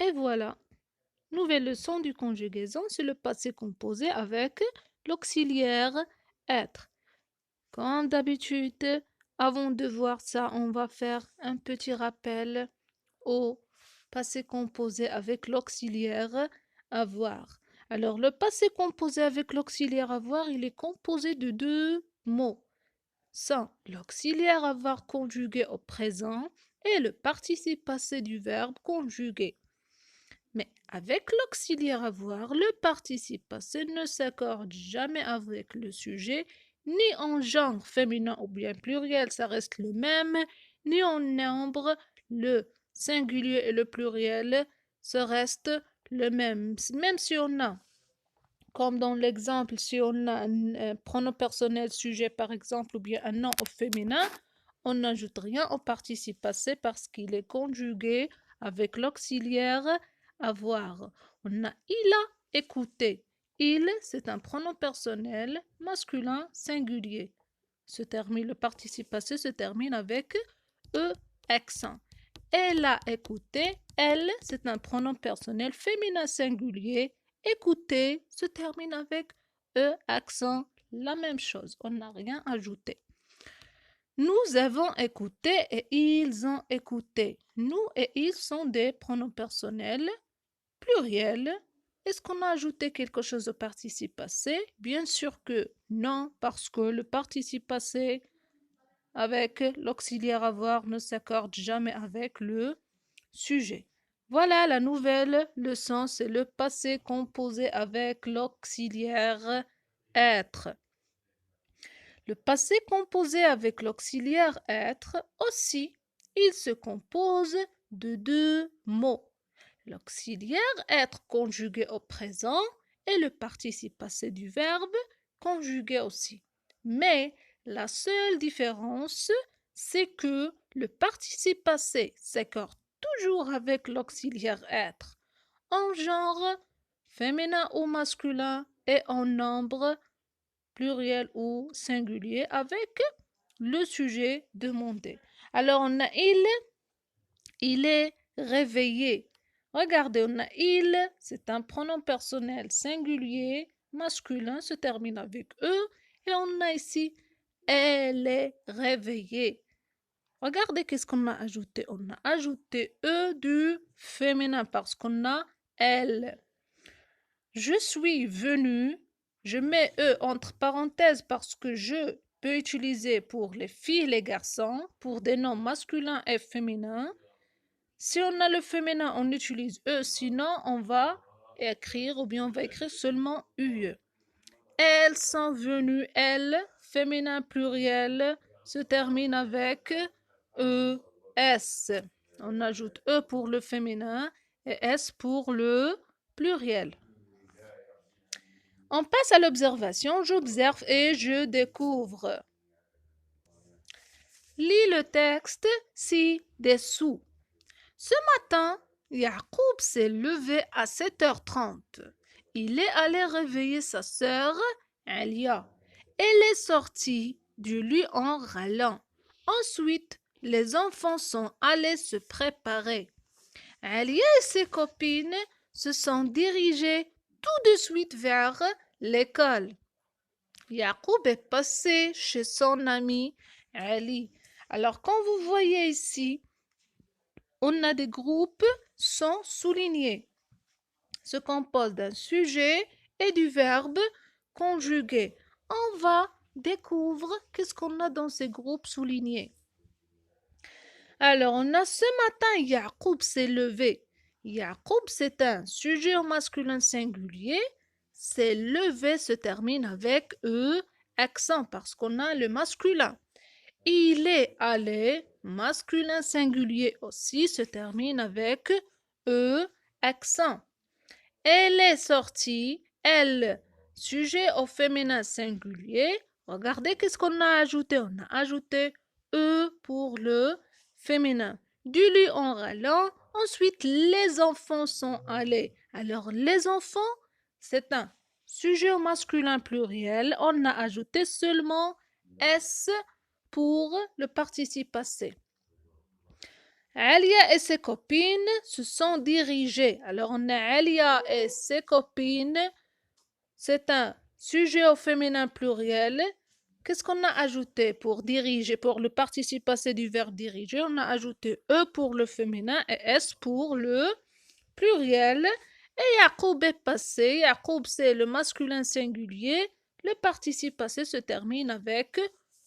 Et voilà. Nouvelle leçon du conjugaison, c'est le passé composé avec l'auxiliaire être. Comme d'habitude, avant de voir ça, on va faire un petit rappel au passé composé avec l'auxiliaire avoir. Alors, le passé composé avec l'auxiliaire avoir, il est composé de deux mots. Sans l'auxiliaire avoir conjugué au présent et le participe passé du verbe conjugué. Mais avec l'auxiliaire avoir, le participe passé ne s'accorde jamais avec le sujet, ni en genre féminin ou bien pluriel, ça reste le même, ni en nombre, le singulier et le pluriel, ça reste le même. Même si on a, comme dans l'exemple, si on a un pronom personnel sujet par exemple, ou bien un nom au féminin, on n'ajoute rien au participe passé parce qu'il est conjugué avec l'auxiliaire avoir. On a il a écouté. Il, c'est un pronom personnel masculin singulier. Le participe passé se termine avec e accent. Elle a écouté. Elle, c'est un pronom personnel féminin singulier. Écouter se termine avec e accent. La même chose. On n'a rien ajouté. Nous avons écouté et ils ont écouté. Nous et ils sont des pronoms personnels pluriels. Est-ce qu'on a ajouté quelque chose au participe passé? Bien sûr que non, parce que le participe passé avec l'auxiliaire avoir ne s'accorde jamais avec le sujet. Voilà la nouvelle leçon, c'est le passé composé avec l'auxiliaire être. Le passé composé avec l'auxiliaire être aussi, il se compose de deux mots. L'auxiliaire être conjugué au présent et le participe passé du verbe conjugué aussi. Mais la seule différence, c'est que le participe passé s'accorde toujours avec l'auxiliaire être en genre féminin ou masculin et en nombre pluriel ou singulier avec le sujet demandé. Alors on a il est réveillé. Regardez, on a il, c'est un pronom personnel singulier, masculin, se termine avec e, et on a ici elle est réveillée. Regardez qu'est-ce qu'on a ajouté. On a ajouté e du féminin parce qu'on a elle. Je suis venu, je mets E entre parenthèses parce que je peux utiliser pour les filles et les garçons, pour des noms masculins et féminins. Si on a le féminin, on utilise E, sinon on va écrire ou bien on va écrire seulement UE. Elles sont venues, elles, féminin pluriel, se termine avec E, S. On ajoute E pour le féminin et S pour le pluriel. On passe à l'observation. J'observe et je découvre. Lis le texte ci-dessous. Ce matin, Yacoub s'est levé à 7h30. Il est allé réveiller sa sœur, Alia. Elle est sortie du lit en râlant. Ensuite, les enfants sont allés se préparer. Alia et ses copines se sont dirigées tout de suite vers l'école. Yacoub est passé chez son ami Ali. Alors, quand vous voyez ici, on a des groupes sans souligner. Se compose d'un sujet et du verbe conjugué. On va découvrir qu'est-ce qu'on a dans ces groupes soulignés. Alors, on a ce matin, Yacoub s'est levé. Yacoub, c'est un sujet au masculin singulier. C'est levé se termine avec E, accent, parce qu'on a le masculin. Il est allé, masculin singulier aussi, se termine avec E, accent. Elle est sortie, elle, sujet au féminin singulier. Regardez qu'est-ce qu'on a ajouté. On a ajouté E pour le féminin. Du lit en râlant. Ensuite, les enfants sont allés. Alors, les enfants, c'est un sujet au masculin pluriel. On a ajouté seulement S pour le participe passé. Alia et ses copines se sont dirigées. Alors, on a Alia et ses copines. C'est un sujet au féminin pluriel. Qu'est-ce qu'on a ajouté pour diriger, pour le participe passé du verbe diriger? On a ajouté E pour le féminin et S pour le pluriel. Et Yacoub est passé. Yacoub, c'est le masculin singulier. Le participe passé se termine avec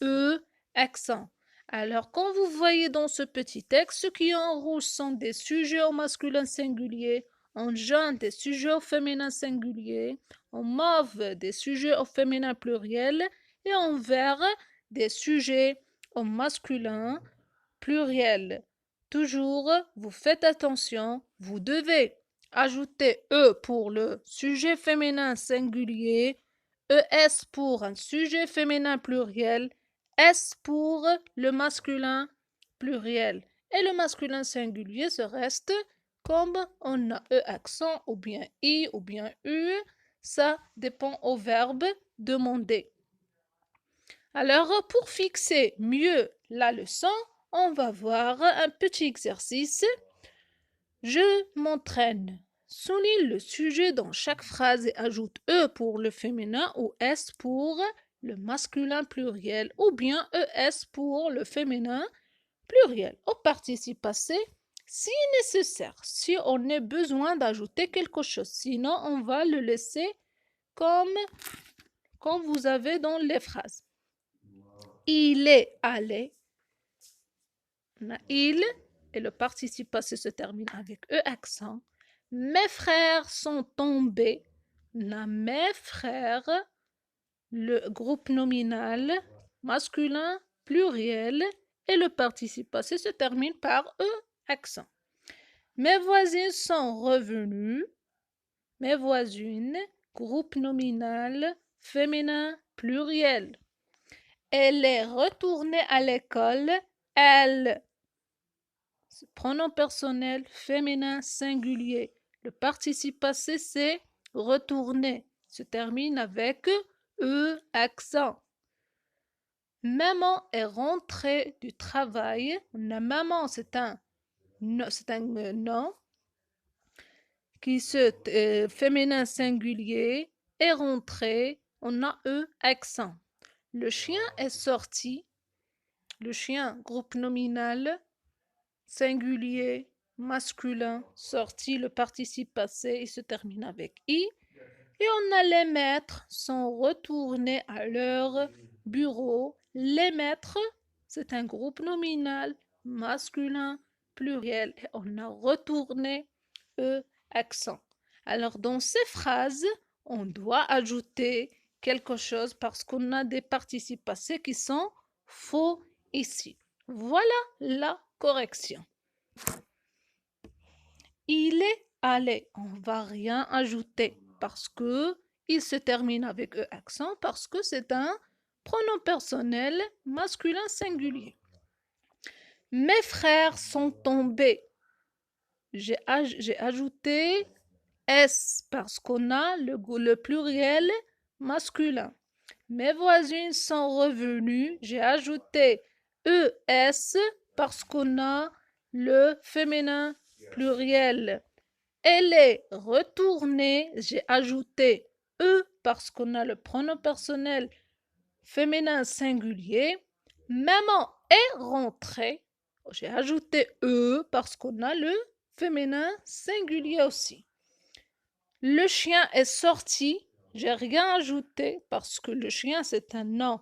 E, accent. Alors, quand vous voyez dans ce petit texte, ceux qui en rouge sont des sujets au masculin singulier, en jaune des sujets au féminin singulier, en mauve des sujets au féminin pluriel et en vert des sujets au masculin pluriel. Toujours, vous faites attention, vous devez ajouter E pour le sujet féminin singulier, ES pour un sujet féminin pluriel, S pour le masculin pluriel. Et le masculin singulier se reste comme on a E accent ou bien I ou bien U. Ça dépend au verbe demander. Alors, pour fixer mieux la leçon, on va voir un petit exercice. Je m'entraîne. Souligne le sujet dans chaque phrase et ajoute E pour le féminin ou S pour le masculin pluriel ou bien ES pour le féminin pluriel. Au participe passé, si nécessaire, si on a besoin d'ajouter quelque chose. Sinon, on va le laisser comme vous avez dans les phrases. Il est allé. On a il et le participe passé se termine avec E accent. Mes frères sont tombés. On a mes frères, le groupe nominal masculin pluriel et le participe passé se termine par E accent. Mes voisines sont revenues. Mes voisines, groupe nominal féminin pluriel. Elle est retournée à l'école. Elle, pronom personnel féminin singulier. Le participe passé, c'est retourner. Se termine avec E accent. Maman est rentrée du travail. Maman, c'est un nom qui se féminin singulier est rentré. On a E accent. Le chien est sorti. Le chien, groupe nominal, singulier, masculin, sorti, le participe passé, il se termine avec I. Et on a les maîtres sont retournés à leur bureau. Les maîtres, c'est un groupe nominal, masculin, pluriel. Et on a retourné, E, accent. Alors, dans ces phrases, on doit ajouter quelque chose parce qu'on a des participes passés qui sont faux ici. Voilà la correction. Il est allé. On ne va rien ajouter parce que il se termine avec E accent parce que c'est un pronom personnel masculin singulier. Mes frères sont tombés. J'ai ajouté S parce qu'on a le pluriel masculin. Mes voisines sont revenues. J'ai ajouté ES parce qu'on a le féminin pluriel. Elle est retournée. J'ai ajouté E parce qu'on a le pronom personnel féminin singulier. Maman est rentrée. J'ai ajouté E parce qu'on a le féminin singulier aussi. Le chien est sorti. J'ai rien ajouté parce que le chien, c'est un nom.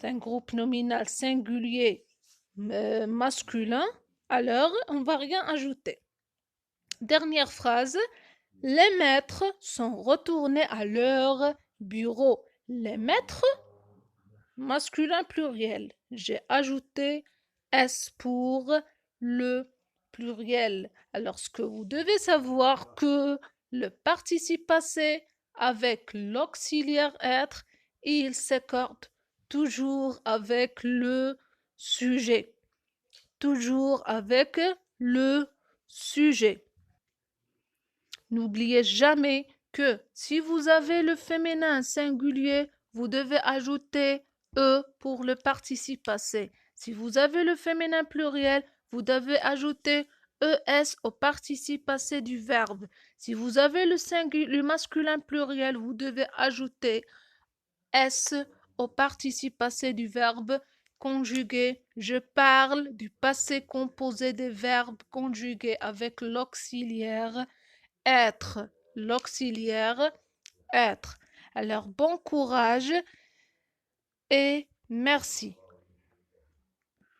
C'est un groupe nominal singulier masculin. Alors, on va rien ajouter. Dernière phrase. Les maîtres sont retournés à leur bureau. Les maîtres, masculin pluriel. J'ai ajouté S pour le pluriel. Alors, ce que vous devez savoir que le participe passé avec l'auxiliaire être, il s'accorde toujours avec le sujet. Toujours avec le sujet. N'oubliez jamais que si vous avez le féminin singulier, vous devez ajouter E pour le participe passé. Si vous avez le féminin pluriel, vous devez ajouter ES au participe passé du verbe. Si vous avez le masculin pluriel, vous devez ajouter S au participe passé du verbe conjugué. Je parle du passé composé des verbes conjugués avec l'auxiliaire être. L'auxiliaire être. Alors, bon courage et merci.